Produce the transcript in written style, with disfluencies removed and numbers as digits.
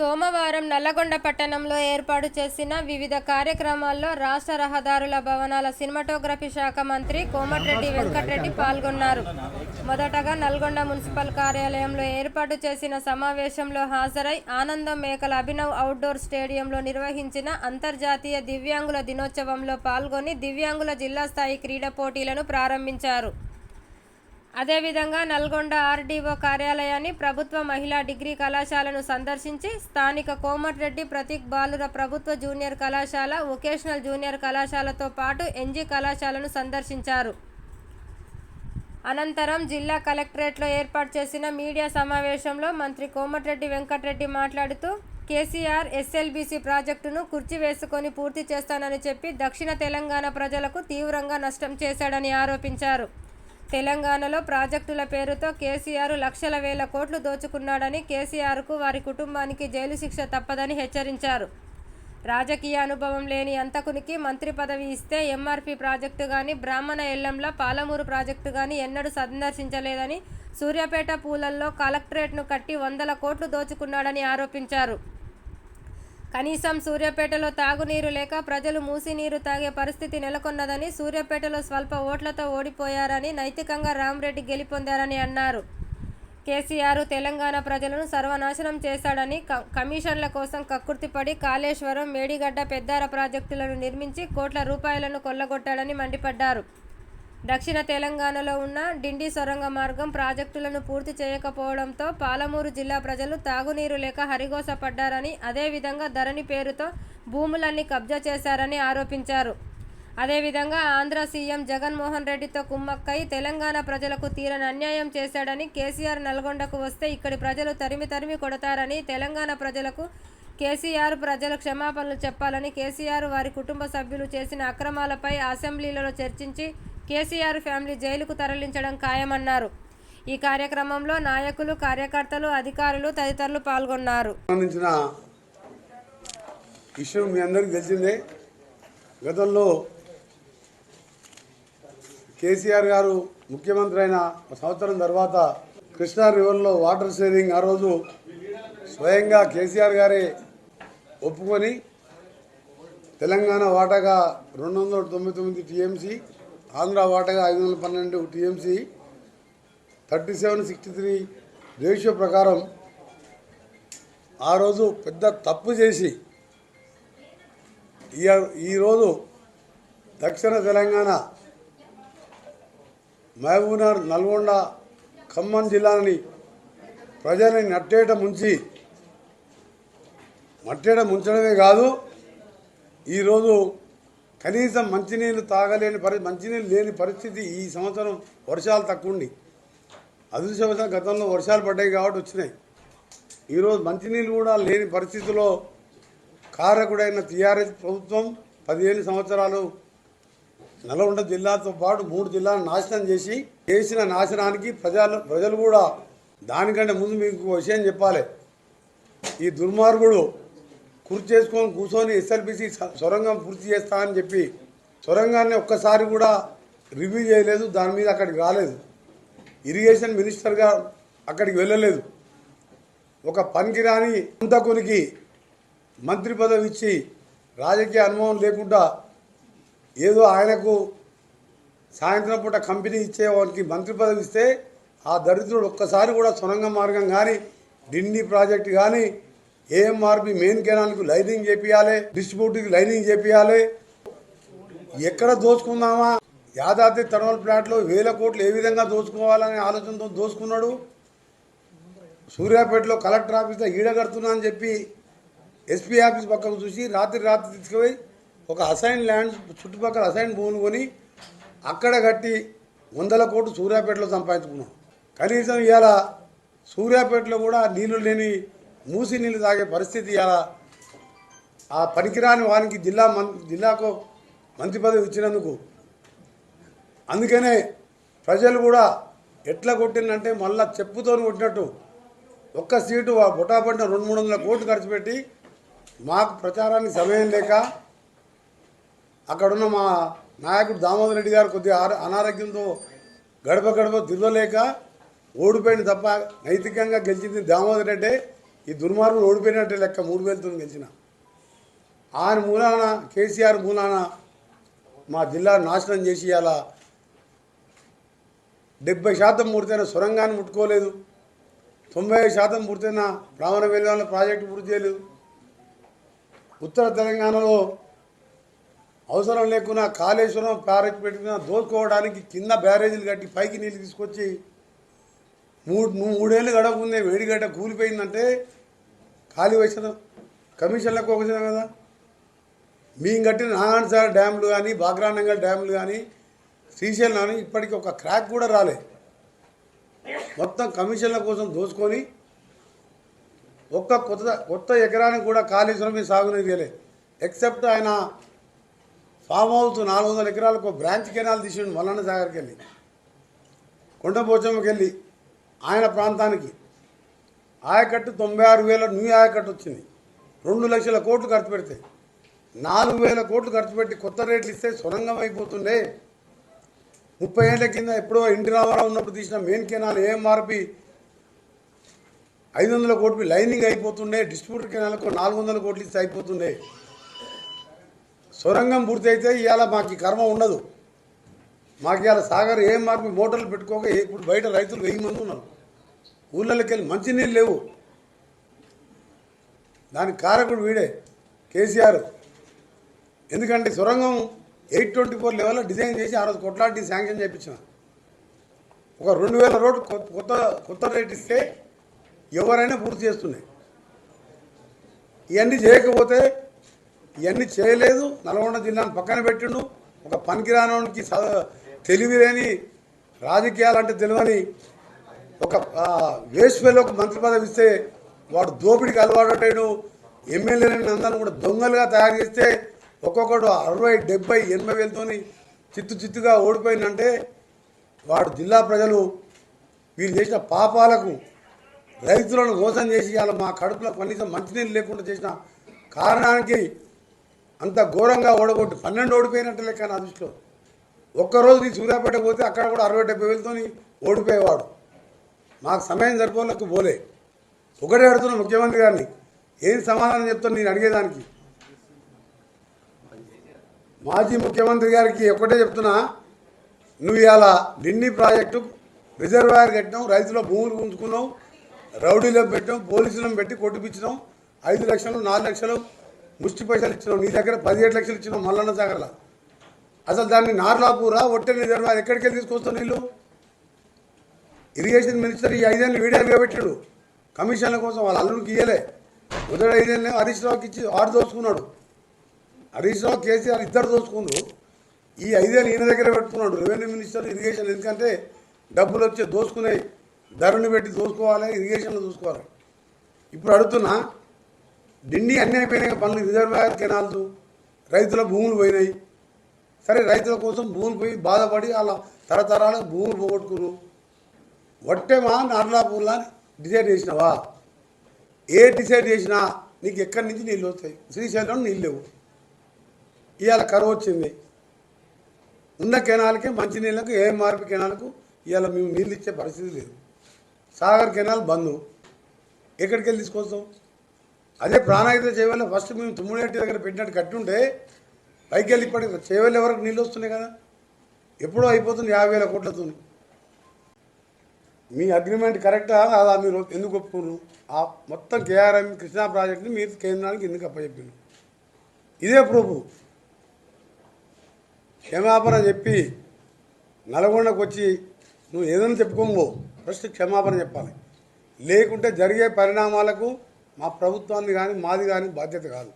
సోమవారం నల్లగొండ పట్టణంలో ఏర్పాటు చేసిన వివిధ కార్యక్రమాల్లో రాష్ట్ర రహదారుల భవనాల సినిమాటోగ్రఫీ శాఖ మంత్రి కోమటిరెడ్డి వెంకటరెడ్డి పాల్గొన్నారు. మొదటగా నల్గొండ మున్సిపల్ కార్యాలయంలో ఏర్పాటు చేసిన సమావేశంలో హాజరై ఆనందం మేకల అభినవ్ అవుట్డోర్ స్టేడియంలో నిర్వహించిన అంతర్జాతీయ దివ్యాంగుల దినోత్సవంలో పాల్గొని దివ్యాంగుల జిల్లా స్థాయి క్రీడా పోటీలను ప్రారంభించారు. అదేవిధంగా నల్గొండ ఆర్డీఓ కార్యాలయాన్ని, ప్రభుత్వ మహిళా డిగ్రీ కళాశాలను సందర్శించి స్థానిక కోమటిరెడ్డి ప్రతీక్ బాలుర ప్రభుత్వ జూనియర్ కళాశాల, వొకేషనల్ జూనియర్ కళాశాలతో పాటు ఎన్జీ కళాశాలను సందర్శించారు. అనంతరం జిల్లా కలెక్టరేట్లో ఏర్పాటు చేసిన మీడియా సమావేశంలో మంత్రి కోమటిరెడ్డి వెంకటరెడ్డి మాట్లాడుతూ కేసీఆర్ ఎస్ఎల్బీసీ ప్రాజెక్టును కుర్చీ వేసుకొని పూర్తి చేస్తానని చెప్పి దక్షిణ తెలంగాణ ప్రజలకు తీవ్రంగా నష్టం చేశాడని ఆరోపించారు. తెలంగాణలో ప్రాజెక్టుల పేరుతో కేసీఆర్ లక్షల వేల కోట్లు దోచుకున్నాడని, కేసీఆర్కు వారి కుటుంబానికి జైలు శిక్ష తప్పదని హెచ్చరించారు. రాజకీయ అనుభవం లేని అంతకునికి మంత్రి పదవి ఇస్తే ఎంఆర్పీ ప్రాజెక్టు కానీ, బ్రాహ్మణ ఎల్లంల పాలమూరు ప్రాజెక్టు కానీ ఎన్నడూ సందర్శించలేదని, సూర్యాపేట పూలల్లో కలెక్టరేట్ను కట్టి వందల కోట్లు దోచుకున్నాడని ఆరోపించారు. కనీసం సూర్యాపేటలో తాగునీరు లేక ప్రజలు మూసి నీరు తాగే పరిస్థితి నెలకొన్నదని, సూర్యాపేటలో స్వల్ప ఓట్లతో ఓడిపోయారని, నైతికంగా రామరెడ్డి గెలుపొందారని అన్నారు. కేసీఆర్ తెలంగాణ ప్రజలను సర్వనాశనం చేశాడని, కమిషన్ల కోసం కక్కుర్తిపడి కాళేశ్వరం, మేడిగడ్డ, పెద్దార ప్రాజెక్టులను నిర్మించి కోట్ల రూపాయలను కొల్లగొట్టాడని మండిపడ్డారు. దక్షిణ తెలంగాణలో ఉన్న డిండి సొరంగ మార్గం ప్రాజెక్టులను పూర్తి చేయకపోవడంతో పాలమూరు జిల్లా ప్రజలు తాగునీరు లేక హరిగోసపడ్డారని, అదేవిధంగా ధరణి పేరుతో భూములన్నీ కబ్జా చేశారని ఆరోపించారు. అదేవిధంగా ఆంధ్ర సీఎం జగన్మోహన్ రెడ్డితో కుమ్మక్కై తెలంగాణ ప్రజలకు తీరని అన్యాయం చేశాడని, కేసీఆర్ నల్గొండకు వస్తే ఇక్కడి ప్రజలు తరిమి కొడతారని, తెలంగాణ ప్రజలకు కేసీఆర్ ప్రజలు క్షమాపణలు చెప్పాలని, కేసీఆర్ వారి కుటుంబ సభ్యులు చేసిన అక్రమాలపై అసెంబ్లీలో చర్చించి కేసీఆర్ ఫ్యామిలీ జైలుకు తరలించడం ఖాయమన్నారు. ఈ కార్యక్రమంలో నాయకులు, కార్యకర్తలు, అధికారులు తదితరులు పాల్గొన్నారు. విషయం మీ అందరికీ తెలిసిందే. గతంలో కేసీఆర్ గారు ముఖ్యమంత్రి అయిన సంవత్సరం తర్వాత కృష్ణా రివర్లో వాటర్ షేరింగ్ ఆ రోజు స్వయంగా కేసీఆర్ గారే ఒప్పుకొని తెలంగాణ వాటాగా 299 టీఎంసీ, ఆంధ్ర వాటాగా 512 టీఎంసీ, 37:63 రేషియో ప్రకారం ఆ రోజు పెద్ద తప్పు చేసి ఈరోజు దక్షిణ తెలంగాణ మహబూబ్నగర్, నల్గొండ, ఖమ్మం జిల్లాని ప్రజల్ని నట్టేట ముంచడమే కాదు, ఈరోజు కనీసం మంచినీళ్ళు మంచినీళ్ళు లేని పరిస్థితి. ఈ సంవత్సరం వర్షాలు తక్కువ ఉండి, అదృష్టవశాత్తు గతంలో వర్షాలు పడ్డాయి కాబట్టి వచ్చినాయి. ఈరోజు మంచినీళ్ళు కూడా లేని పరిస్థితిలో కారకుడైన టీఆర్ఎస్ ప్రభుత్వం 15 సంవత్సరాలు నల్గొండ జిల్లాతో పాటు 3 జిల్లాలను నాశనం చేసిన నాశనానికి ప్రజలు కూడా దానికంటే ముందు మీకు విషయం చెప్పాలి. ఈ దుర్మార్గుడు కూర్చొని ఎస్ఎల్బీసీ సొరంగం పూర్తి చేస్తా అని చెప్పి సొరంగాన్ని ఒక్కసారి కూడా రివ్యూ చేయలేదు, దాని మీద అక్కడికి రాలేదు. ఇరిగేషన్ మినిస్టర్గా అక్కడికి వెళ్ళలేదు. ఒక పనికిరాని అంతకునికి మంత్రి పదవి ఇచ్చి రాజకీయ అనుభవం లేకుండా ఏదో ఆయనకు సాయంత్రం పూట కంపెనీ ఇచ్చే వారికి మంత్రి పదవి ఇస్తే ఆ దరిద్రుడు ఒక్కసారి కూడా సొరంగ మార్గం కానీ, డిండి ప్రాజెక్టు కానీ, ఏఎంఆర్పి మెయిన్ కెనాల్కు లైనింగ్ చేపియాలి, డిస్ట్రిబ్యూటర్కి లైనింగ్ చేపియాలి. ఎక్కడ దోచుకుందామా? యాదాద్రి థర్మల్ ప్లాంట్లో 1000 కోట్లు ఏ విధంగా దోచుకోవాలనే ఆలోచనతో దోచుకున్నాడు. సూర్యాపేటలో కలెక్టర్ ఆఫీస్లో ఈడగడుతున్నా అని చెప్పి ఎస్పీ ఆఫీస్ పక్కకు చూసి రాత్రి తీసుకుపోయి ఒక అసైన్ ల్యాండ్ చుట్టుపక్కల అసైన్ భూములు కొని అక్కడ కట్టి 100 కోట్లు సూర్యాపేటలో సంపాదించుకున్నాం. కనీసం ఇవాళ సూర్యాపేటలో కూడా నీళ్లు లేని మూసి నీళ్ళు తాగే పరిస్థితి ఇవాళ. ఆ పనికిరాని వానికి జిల్లాకు మంత్రి పదవి ఇచ్చినందుకు. అందుకనే ప్రజలు కూడా ఎట్లా కొట్టిందంటే మళ్ళా చెప్పుతో కొట్టినట్టు ఒక్క సీటు బొటాపట్టిన 200-300 కోట్లు ఖర్చు పెట్టి మాకు ప్రచారానికి సమయం లేక అక్కడున్న మా నాయకుడు దామోదర్ రెడ్డి గారు కొద్దిగా అనారోగ్యంతో గడప తిరగలేక ఓడిపోయింది తప్ప నైతికంగా గెలిచింది దామోదర్ రెడ్డి. ఈ దుర్మార్గులు ఓడిపోయినట్టే లెక్క 3000తో గెలిచిన ఆయన మూలాన కేసీఆర్ మూలాన మా జిల్లా నాశనం చేసి అలా 70% పూర్తయిన సొరంగాన్ని ముట్టుకోలేదు, 95% పూర్తయిన బ్రాహ్మణ వెల్లాల ప్రాజెక్టు పూర్తి చేయలేదు. ఉత్తర తెలంగాణలో అవసరం లేకున్నా కాళేశ్వరం ప్రాజెక్టు పెట్టుకున్న దోచుకోవడానికి కింద బ్యారేజీలు కట్టి పైకి నీళ్ళు తీసుకొచ్చి మూడేళ్ళు గడవకుందే వేడిగడ్డ కూలిపోయిందంటే ఖాళీ వచ్చిన కమిషన్లకు వచ్చినాం కదా. మేము కట్టిన నాగాన్సార్ డ్యాములు కానీ బాగ్రానంగల్ డ్యాములు కానీ శ్రీశైలం కానీ ఇప్పటికీ ఒక క్రాక్ కూడా రాలే. మొత్తం కమిషన్ల కోసం దోచుకొని ఒక్క కొత్త ఎకరానికి కూడా కాళేశ్వరం మీద సాగునీరు చేయలేదు. ఎక్సెప్ట్ ఆయన ఫామ్ హౌస్ 400 ఎకరాలకు బ్రాంచ్ కెనాల్ తీసిండు మల్లన్న సాగర్కి వెళ్ళి, కొండపోచమ్మకి వెళ్ళి ఆయన ప్రాంతానికి ఆయకట్టు 96,000 న్యూ ఆయకట్టు వచ్చింది. 2 లక్షల కోట్లు ఖర్చు పెడితే 4,000 కోట్లు ఖర్చు పెట్టి కొత్త రేట్లు ఇస్తే సొరంగం అయిపోతుండే. 30 ఏళ్ల కింద ఎప్పుడో ఎన్టీ రామారావు ఉన్నప్పుడు తీసిన మెయిన్ కెనాల్ ఏఎంఆర్పి 500 కోట్లు లైనింగ్ అయిపోతుండే. డిస్ట్రిబ్యూటర్ కెనాల్కు 400 కోట్లు ఇస్తే అయిపోతుండే. సొరంగం పూర్తి అయితే ఇవాళ మాకు కర్మ ఉండదు. మాకు ఇవాళ సాగర్ ఏఎంఆర్పి మోటార్లు పెట్టుకోక ఇప్పుడు బయట రైతులు 1000 మంది ఉన్నారు. ఊళ్ళకి వెళ్ళి మంచినీళ్ళు లేవు. దానికి కారకుడు వీడే కేసీఆర్. ఎందుకంటే సొరంగం 824 లెవెల్లో డిజైన్ చేసి ఆ రోజు కొట్లాడి శాంక్షన్ చేయించిన. ఒక 2000 రోడ్డు కొత్త రేట్ ఇస్తే ఎవరైనా పూర్తి చేస్తున్నాయి. ఇవన్నీ చేయకపోతే ఇవన్నీ చేయలేదు. నల్గొండ జిల్లాను పక్కన పెట్టిండు. ఒక పనికిరానోనికి తెలివి లేని రాజకీయాలంటే తెలియని ఒక వేస్ట్ ఫెలోకి మంత్రి పదవి ఇస్తే వాడు దోపిడికి అలవాటు ఎమ్మెల్యేలని అందరిని కూడా దొంగలుగా తయారు చేస్తే ఒక్కొక్కడు 60, 70, 80 వేలతో చిత్తుగా ఓడిపోయిందంటే వాడు జిల్లా ప్రజలు వీళ్ళు చేసిన పాపాలకు రైతులను మోసం చేసి అలా మా కడుపులో కనీసం మంచినీళ్ళు లేకుండా చేసిన కారణానికి అంత ఘోరంగా ఓడగొట్టి 12 ఓడిపోయినట్టు లెక్క నా దృష్టిలో. ఒక్కరోజు నీ సూర్యాపేట పోతే అక్కడ కూడా 60, 70 వేలతో ఓడిపోయేవాడు. మాకు సమయం సరిపోలేక పోలే. ఒకటే అడుగుతున్నా ముఖ్యమంత్రి గారిని, ఏం సమాధానం చెప్తాను నేను అడిగేదానికి. మాజీ ముఖ్యమంత్రి గారికి ఒకటే చెప్తున్నా, నువ్వు ఇవాళ ఢిల్లీ ప్రాజెక్టు రిజర్వాయర్ కట్టినావు, రైతుల భూములు ఉంచుకున్నావు, రౌడీలను పెట్టాం, పోలీసులను పెట్టి కొట్టిపించినాం, 5 లక్షలు 4 లక్షలు ముష్టి పైసలు ఇచ్చినావు. నీ దగ్గర 17 లక్షలు ఇచ్చినావు మల్లన్న సాగర్లో. అసలు దాన్ని నార్లాపూరా ఒట్టే రిజర్వాయర్ ఎక్కడికి వెళ్ళి తీసుకొస్తావు నీళ్ళు? ఇరిగేషన్ మినిస్టర్ ఈ 5 ఏళ్ళు వీడియోలుగా పెట్టాడు కమిషన్ల కోసం. వాళ్ళ అల్లుడికి ఇయ్యలే. మొదటి 5 ఏళ్ళు హరీష్ రావుకి ఇచ్చి ఆడు దోచుకున్నాడు. హరీష్ రావు కేసీఆర్ ఇద్దరు దోచుకుండు. ఈ 5 ఏళ్ళు ఈయన దగ్గర పెట్టుకున్నాడు రెవెన్యూ మినిస్టర్ ఇరిగేషన్. ఎందుకంటే డబ్బులు వచ్చే దోచుకునే ధరని పెట్టి దోచుకోవాలి, ఇరిగేషన్లో చూసుకోవాలి. ఇప్పుడు అడుగుతున్నా, ఢిల్లీ అన్నీ అయిపోయినాయి పనులు, రిజర్వాయర్ కెనాల్స్, రైతుల భూములు పోయినాయి. సరే రైతుల కోసం భూములు పోయి బాధపడి అలా తరతరాలకు భూములు పోగొట్టుకున్నావు. వట్టేమా నార్లాపూర్లా డిసైడ్ చేసినావా? ఏ డిసైడ్ చేసినా నీకు ఎక్కడి నుంచి నీళ్ళు వస్తాయి? శ్రీశైలం నీళ్ళు లేవు. ఇవాళ కరువు వచ్చింది. ఉన్న కెనాల్కే మంచినీళ్ళకు ఏఎంఆర్పి కెనాల్కు ఇవాళ మేము నీళ్ళు ఇచ్చే పరిస్థితి లేదు. సాగర్ కెనాల్ బంద్. ఎక్కడికి వెళ్ళి తీసుకొస్తాం? అదే ప్రాణాయుధ చేవల్ల ఫస్ట్ మేము తుమ్ముడేటి దగ్గర పెట్టినట్టు కట్టుంటే పైకి వెళ్ళి ఇప్పటికి చేవల్ల వరకు నీళ్ళు వస్తున్నాయి కదా. ఎప్పుడో అయిపోతుంది 50,000 కోట్లతో. మీ అగ్రిమెంట్ కరెక్టా అలా మీరు ఎందుకు ఒప్పుకున్నారు? ఆ మొత్తం కేఆర్ఎం కృష్ణా ప్రాజెక్టుని మీరు కేంద్రానికి ఎందుకు అప్పచెప్పారు? ఇదే ప్రూఫ్. క్షమాపణ చెప్పి నల్గొండకు వచ్చి నువ్వు ఏదైనా చెప్పుకోమో ఫస్ట్ క్షమాపణ చెప్పాలి. లేకుంటే జరిగే పరిణామాలకు మా ప్రభుత్వాన్ని కానీ మాది కానీ బాధ్యత కాదు.